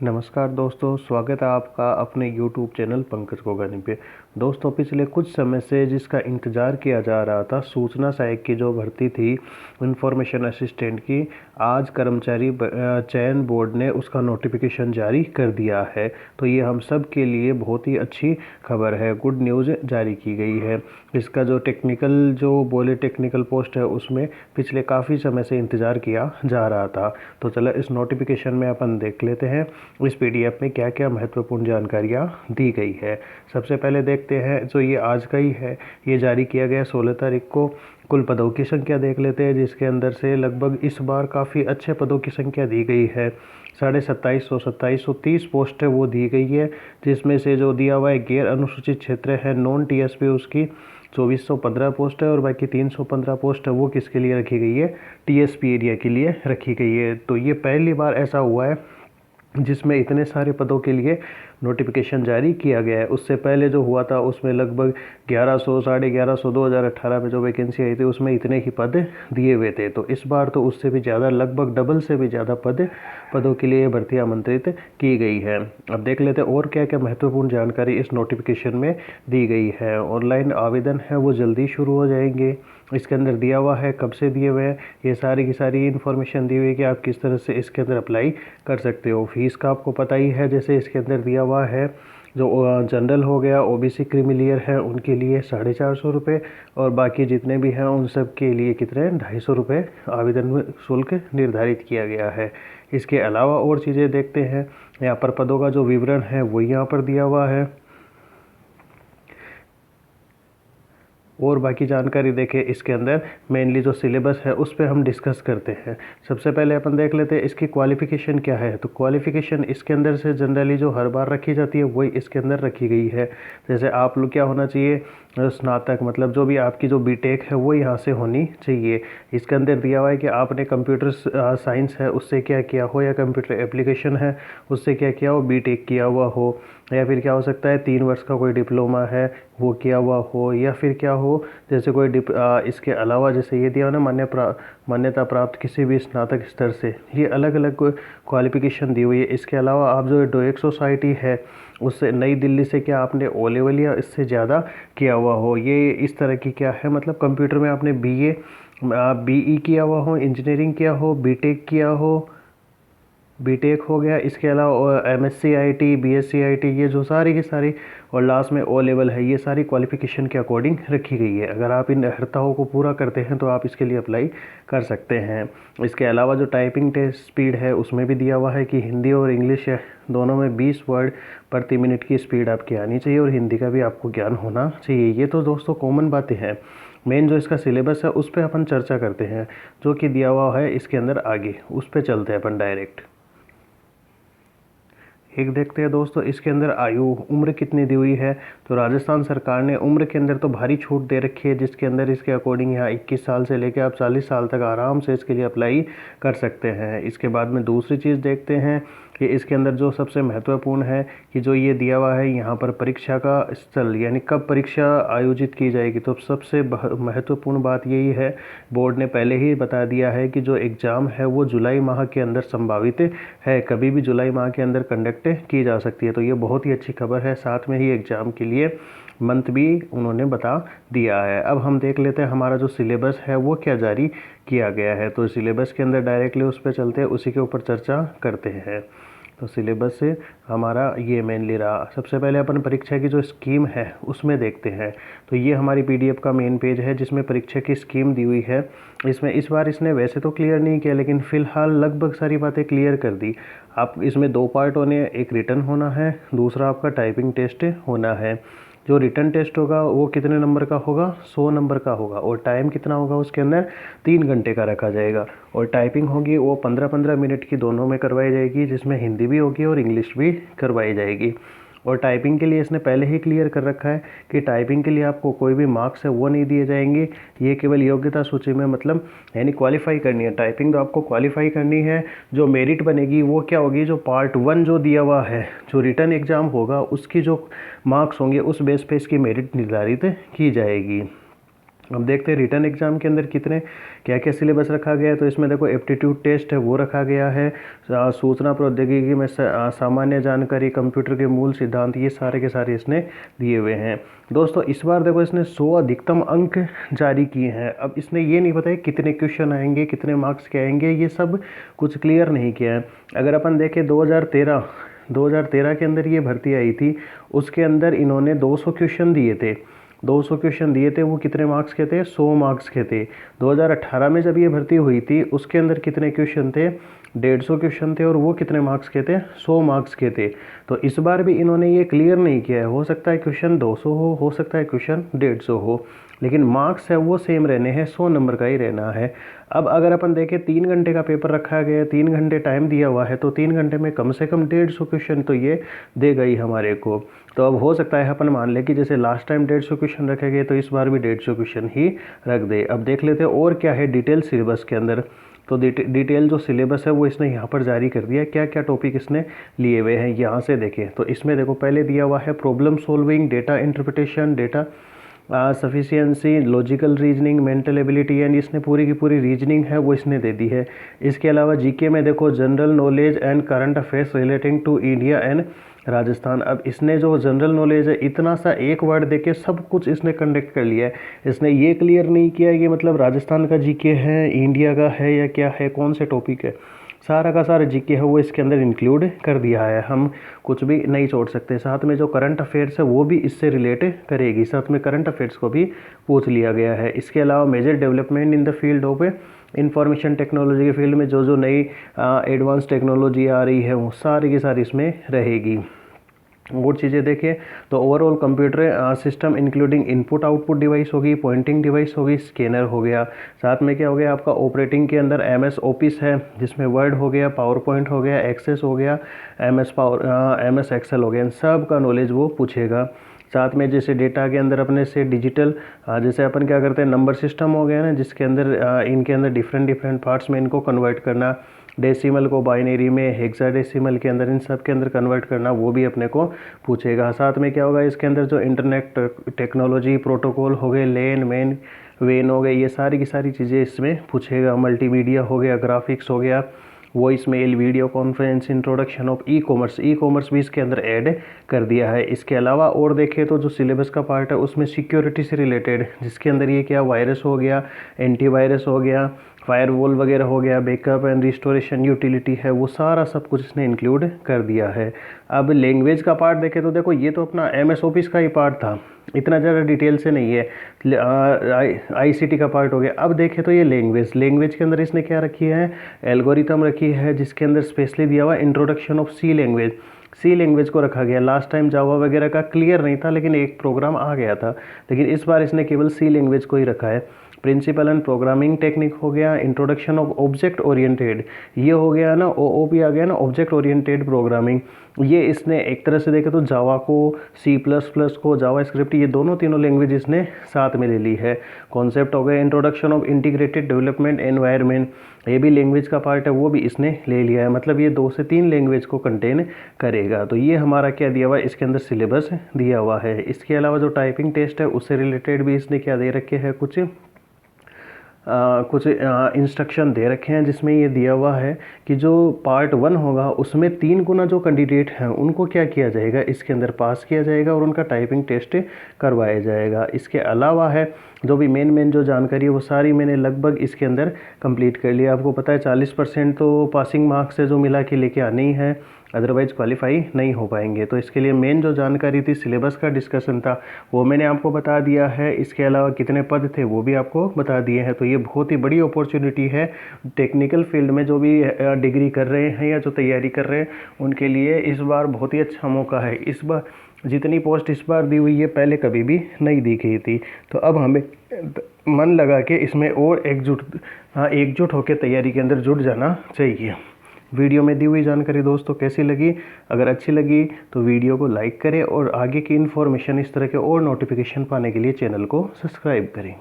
नमस्कार दोस्तों, स्वागत है आपका अपने YouTube चैनल पंकज गोगानी पे। दोस्तों, पिछले कुछ समय से जिसका इंतज़ार किया जा रहा था, सूचना सहायक की जो भर्ती थी इंफॉर्मेशन असिस्टेंट की, आज कर्मचारी चयन बोर्ड ने उसका नोटिफिकेशन जारी कर दिया है। तो ये हम सब के लिए बहुत ही अच्छी खबर है, गुड न्यूज़ जारी की गई है। इसका जो टेक्निकल पोस्ट है उसमें पिछले काफ़ी समय से इंतज़ार किया जा रहा था। तो चलो इस नोटिफिकेशन में अपन देख लेते हैं इस पीडीएफ में क्या क्या महत्वपूर्ण जानकारियाँ दी गई है। सबसे पहले देखते हैं, जो ये आज का ही है, ये जारी किया गया 16 तारीख को। कुल पदों की संख्या देख लेते हैं, जिसके अंदर से लगभग इस बार काफ़ी अच्छे पदों की संख्या दी गई है। 2730 पोस्ट है वो दी गई है, जिसमें से जो दिया हुआ है गैर अनुसूचित क्षेत्र है नॉन टीएसपी, उसकी 2415 पोस्ट है और बाकी 315 पोस्ट है वो किसके लिए रखी गई है, टीएसपी एरिया के लिए रखी गई है। तो ये पहली बार ऐसा हुआ है जिसमें इतने सारे पदों के लिए नोटिफिकेशन जारी किया गया है। उससे पहले जो हुआ था उसमें लगभग 1100 1150 2018 में जो वैकेंसी आई थी उसमें इतने ही पद दिए हुए थे। तो इस बार तो उससे भी ज़्यादा, लगभग डबल से भी ज़्यादा पदों के लिए भर्ती आमंत्रित की गई है। अब देख लेते हैं और क्या क्या महत्वपूर्ण जानकारी इस नोटिफिकेशन में दी गई है। ऑनलाइन आवेदन है वो जल्दी शुरू हो जाएंगे। इसके अंदर दिया हुआ है कब से दिए हुए हैं, ये सारी की सारी इन्फॉर्मेशन दी हुई है कि आप किस तरह से इसके अंदर अप्लाई कर सकते हो। फीस का आपको पता ही है, जैसे इसके अंदर दिया हुआ है, जो जनरल हो गया, ओबीसी क्रीमिलियर है उनके लिए 450 रुपये और बाकी जितने भी हैं उन सब के लिए कितने 250 रुपये आवेदन शुल्क निर्धारित किया गया है। इसके अलावा और चीज़ें देखते हैं, यहाँ पर पदों का जो विवरण है वो यहाँ पर दिया हुआ है और बाकी जानकारी देखें। इसके अंदर मेनली जो सिलेबस है उस पर हम डिस्कस करते हैं। सबसे पहले अपन देख लेते हैं इसकी क्वालिफ़िकेशन क्या है। तो क्वालिफ़िकेशन इसके अंदर से जनरली जो हर बार रखी जाती है वही इसके अंदर रखी गई है। जैसे आप लोग क्या होना चाहिए, स्नातक, मतलब जो भी आपकी जो बीटेक है वो यहाँ से होनी चाहिए। इसके अंदर दिया हुआ है कि आपने कंप्यूटर साइंस है उससे क्या किया हो, या कंप्यूटर एप्लीकेशन है उससे क्या किया हो, बीटेक किया हुआ हो, या फिर क्या हो सकता है 3 वर्ष का कोई डिप्लोमा है वो किया हुआ हो, या फिर क्या हो जैसे कोई इसके अलावा जैसे ये दिया हो ना, मान्यता प्राप्त किसी भी स्नातक स्तर से, ये अलग अलग क्वालिफिकेशन दी हुई है। इसके अलावा आप जो डोएक सोसाइटी है उससे नई दिल्ली से क्या आपने ओ लेवल या इससे ज़्यादा किया हुआ हो, ये इस तरह की क्या है, मतलब कंप्यूटर में आपने बीई किया हुआ हो, इंजीनियरिंग किया हो, बीटेक हो गया। इसके अलावा एमएससी आईटी, बीएससी आईटी, ये जो सारी की सारी, और लास्ट में ओ लेवल है, ये सारी क्वालिफिकेशन के अकॉर्डिंग रखी गई है। अगर आप इन अर्हताओं को पूरा करते हैं तो आप इसके लिए अप्लाई कर सकते हैं। इसके अलावा जो टाइपिंग टेस्ट स्पीड है उसमें भी दिया हुआ है कि हिंदी और इंग्लिश है दोनों में 20 वर्ड प्रति मिनट की स्पीड आपकी आनी चाहिए और हिंदी का भी आपको ज्ञान होना चाहिए। ये तो दोस्तों कॉमन बातें हैं। मेन जो इसका सिलेबस है उस पर अपन चर्चा करते हैं, जो कि दिया हुआ है इसके अंदर आगे, उस पर चलते हैं अपन डायरेक्ट। एक देखते हैं दोस्तों, इसके अंदर आयु उम्र कितनी दी हुई है। तो राजस्थान सरकार ने उम्र के अंदर तो भारी छूट दे रखी है, जिसके अंदर इसके अकॉर्डिंग यहाँ 21 साल से लेकर आप 40 साल तक आराम से इसके लिए अप्लाई कर सकते हैं। इसके बाद में दूसरी चीज़ देखते हैं कि इसके अंदर जो सबसे महत्वपूर्ण है कि जो ये दिया हुआ है यहाँ पर परीक्षा का स्थल, यानी कब परीक्षा आयोजित की जाएगी। तो सबसे महत्वपूर्ण बात यही है, बोर्ड ने पहले ही बता दिया है कि जो एग्ज़ाम है वो जुलाई माह के अंदर संभावित है, कभी भी जुलाई माह के अंदर कंडक्ट की जा सकती है। तो ये बहुत ही अच्छी खबर है। साथ में ही एग्ज़ाम के लिए मंथ भी उन्होंने बता दिया है। अब हम देख लेते हैं हमारा जो सिलेबस है वो क्या जारी किया गया है। तो सिलेबस के अंदर डायरेक्टली उस पर चलते हैं, उसी के ऊपर चर्चा करते हैं। तो सिलेबस से हमारा ये मेनली रहा। सबसे पहले अपन परीक्षा की जो स्कीम है उसमें देखते हैं। तो ये हमारी पीडीएफ का मेन पेज है जिसमें परीक्षा की स्कीम दी हुई है। इसमें इस बार इसने वैसे तो क्लियर नहीं किया, लेकिन फ़िलहाल लगभग सारी बातें क्लियर कर दी। आप इसमें 2 पार्ट होने, एक रिटन होना है, दूसरा आपका टाइपिंग टेस्ट होना है। जो रिटन टेस्ट होगा वो कितने नंबर का होगा, 100 नंबर का होगा, और टाइम कितना होगा उसके अंदर 3 घंटे का रखा जाएगा। और टाइपिंग होगी वो 15-15 मिनट की दोनों में करवाई जाएगी, जिसमें हिंदी भी होगी और इंग्लिश भी करवाई जाएगी। और टाइपिंग के लिए इसने पहले ही क्लियर कर रखा है कि टाइपिंग के लिए आपको कोई भी मार्क्स है वो नहीं दिए जाएंगे, ये केवल योग्यता सूची में, मतलब यानी क्वालिफाई करनी है। टाइपिंग तो आपको क्वालिफाई करनी है। जो मेरिट बनेगी वो क्या होगी, जो पार्ट 1 जो दिया हुआ है, जो रिटन एग्ज़ाम होगा उसकी जो मार्क्स होंगे उस बेस पे इसकी मेरिट निर्धारित की जाएगी। अब देखते हैं रिटर्न एग्जाम के अंदर कितने क्या क्या सिलेबस रखा गया है। तो इसमें देखो एप्टीट्यूड टेस्ट है वो रखा गया है, सूचना प्रौद्योगिकी में सामान्य जानकारी, कंप्यूटर के मूल सिद्धांत, ये सारे के सारे इसने दिए हुए हैं। दोस्तों इस बार देखो इसने 100 अधिकतम अंक जारी किए हैं। अब इसने ये नहीं बताया कितने क्वेश्चन आएंगे, कितने मार्क्स के आएंगे, ये सब कुछ क्लियर नहीं किया है। अगर अपन देखें 2013 के अंदर ये भर्ती आई थी, उसके अंदर इन्होंने 200 क्वेश्चन दिए थे। 200 क्वेश्चन दिए थे, वो कितने मार्क्स के थे? 100 मार्क्स के थे। 2018 में जब ये भर्ती हुई थी उसके अंदर कितने क्वेश्चन थे? 150 क्वेश्चन थे, और वो कितने मार्क्स के थे? 100 मार्क्स के थे। तो इस बार भी इन्होंने ये क्लियर नहीं किया है। हो सकता है क्वेश्चन 200 हो सकता है क्वेश्चन 150 हो, लेकिन मार्क्स है वो सेम रहने हैं, 100 नंबर का ही रहना है। अब अगर अपन देखें 3 घंटे का पेपर रखा गया है, 3 घंटे टाइम दिया हुआ है, तो 3 घंटे में कम से कम 150 क्वेश्चन तो ये देगा ही हमारे को। तो अब हो सकता है अपन मान लें कि जैसे लास्ट टाइम 150 क्वेश्चन रखे गए, तो इस बार भी 150 क्वेश्चन ही रख दे। अब देख लेते हैं और क्या है डिटेल सिलेबस के अंदर। तो डिटेल जो सिलेबस है वो इसने यहाँ पर जारी कर दिया है, क्या क्या टॉपिक इसने लिए हुए हैं यहाँ से देखें। तो इसमें देखो पहले दिया हुआ है problem solving, data interpretation, data sufficiency, logical reasoning, mental ability, and इसने पूरी की पूरी रीजनिंग है वो इसने दे दी है। इसके अलावा जीके में देखो general knowledge and current affairs relating to India and Rajasthan. अब इसने जो जनरल नॉलेज है इतना सा एक वर्ड देके सब कुछ इसने कंडक्ट कर लिया है। इसने ये क्लियर नहीं किया कि मतलब राजस्थान का जीके है, इंडिया का है, या क्या है, कौन से टॉपिक है। सारा का सारा जीके है वो इसके अंदर इंक्लूड कर दिया है, हम कुछ भी नहीं छोड़ सकते। साथ में जो करंट अफेयर्स है वो भी इससे रिलेट करेगी, साथ में करंट अफेयर्स को भी पूछ लिया गया है। इसके अलावा major development in the field of information technology के फील्ड में जो जो नई एडवांस टेक्नोलॉजी आ रही है वो सारी की सारी इसमें रहेगी। और चीज़ें देखें तो overall computer system including input output device होगी, पॉइंटिंग डिवाइस होगी, स्कैनर हो गया। साथ में क्या हो गया आपका ऑपरेटिंग के अंदर MS ऑफिस है, जिसमें वर्ड हो गया, पावर पॉइंट हो गया, एक्सेस हो गया, MS एक्सेल हो गया। इन सब का नॉलेज वो पूछेगा। साथ में जैसे डेटा के अंदर अपने से डिजिटल, जैसे अपन क्या करते हैं नंबर सिस्टम हो गया ना, जिसके अंदर इनके अंदर डिफरेंट पार्ट्स में इनको कन्वर्ट करना, डेसिमल को बाइनरी में, हेक्साडेसिमल के अंदर, इन सब के अंदर कन्वर्ट करना, वो भी अपने को पूछेगा। साथ में क्या होगा इसके अंदर जो इंटरनेट टेक्नोलॉजी प्रोटोकॉल हो गए, लेन मेन वेन हो गए, ये सारी की सारी चीज़ें इसमें पूछेगा। मल्टीमीडिया हो गया, ग्राफिक्स हो गया, voice mail, video conference, introduction of e commerce भी इसके अंदर ऐड कर दिया है। इसके अलावा और देखें तो जो सिलेबस का पार्ट है उसमें सिक्योरिटी से रिलेटेड, जिसके अंदर ये क्या वायरस हो गया, एंटीवायरस हो गया, फायरवॉल वगैरह हो गया, बैकअप एंड रिस्टोरेशन यूटिलिटी है, वो सारा सब कुछ इसने इंक्लूड कर दिया है। अब लैंग्वेज का पार्ट देखें तो देखो ये तो अपना MS ऑफिस का ही पार्ट था, इतना ज़्यादा डिटेल से नहीं है। ICT का पार्ट हो गया। अब देखें तो ये लैंग्वेज के अंदर इसने क्या रखी है, एल्गोरिथम रखी है, जिसके अंदर स्पेशली दिया हुआ इंट्रोडक्शन ऑफ सी लैंग्वेज को रखा गया। लास्ट टाइम जावा वगैरह का क्लियर नहीं था, लेकिन एक प्रोग्राम आ गया था, लेकिन इस बार इसने केवल सी लैंग्वेज को ही रखा है। प्रिंसिपल एंड प्रोग्रामिंग टेक्निक हो गया, इंट्रोडक्शन ऑफ ऑब्जेक्ट ओरिएंटेड, ये हो गया ना, OOP आ गया ना, ऑब्जेक्ट ओरिएंटेड प्रोग्रामिंग। ये इसने एक तरह से देखे तो जावा को, C++ को, जावा स्क्रिप्ट, ये तीनों लैंग्वेज इसने साथ में ले ली है। कॉन्सेप्ट हो गया introduction of integrated development environment, ये भी लैंग्वेज का पार्ट है, वो भी इसने ले लिया है। मतलब ये 2 से 3 लैंग्वेज को कंटेन करेगा। तो ये हमारा क्या दिया हुआ है, इसके अंदर सिलेबस दिया हुआ है। इसके अलावा जो टाइपिंग टेस्ट है उससे रिलेटेड भी इसने क्या दे रखे हैं, कुछ इंस्ट्रक्शन दे रखे हैं, जिसमें ये दिया हुआ है कि जो पार्ट 1 होगा उसमें 3 गुना जो कैंडिडेट हैं उनको क्या किया जाएगा, इसके अंदर पास किया जाएगा और उनका टाइपिंग टेस्ट करवाया जाएगा। इसके अलावा है जो भी मेन जो जानकारी है वो सारी मैंने लगभग इसके अंदर कंप्लीट कर लिया। आपको पता है 40% तो पासिंग मार्क्स है जो मिला के लेके आनी ही है, अदरवाइज क्वालिफाई नहीं हो पाएंगे। तो इसके लिए मेन जो जानकारी थी, सिलेबस का डिस्कशन था, वो मैंने आपको बता दिया है। इसके अलावा कितने पद थे वो भी आपको बता दिए हैं। तो ये बहुत ही बड़ी अपॉर्चुनिटी है टेक्निकल फील्ड में, जो भी डिग्री कर रहे हैं या जो तैयारी कर रहे हैं उनके लिए इस बार बहुत ही अच्छा मौका है। इस बार जितनी पोस्ट इस बार दी हुई है पहले कभी भी नहीं दी गई थी। तो अब हमें मन लगा के इसमें और एकजुट होकर तैयारी के अंदर जुट जाना चाहिए। वीडियो में दी हुई जानकारी दोस्तों कैसी लगी? अगर अच्छी लगी तो वीडियो को लाइक करें और आगे की इन्फॉर्मेशन इस तरह के और नोटिफिकेशन पाने के लिए चैनल को सब्सक्राइब करें।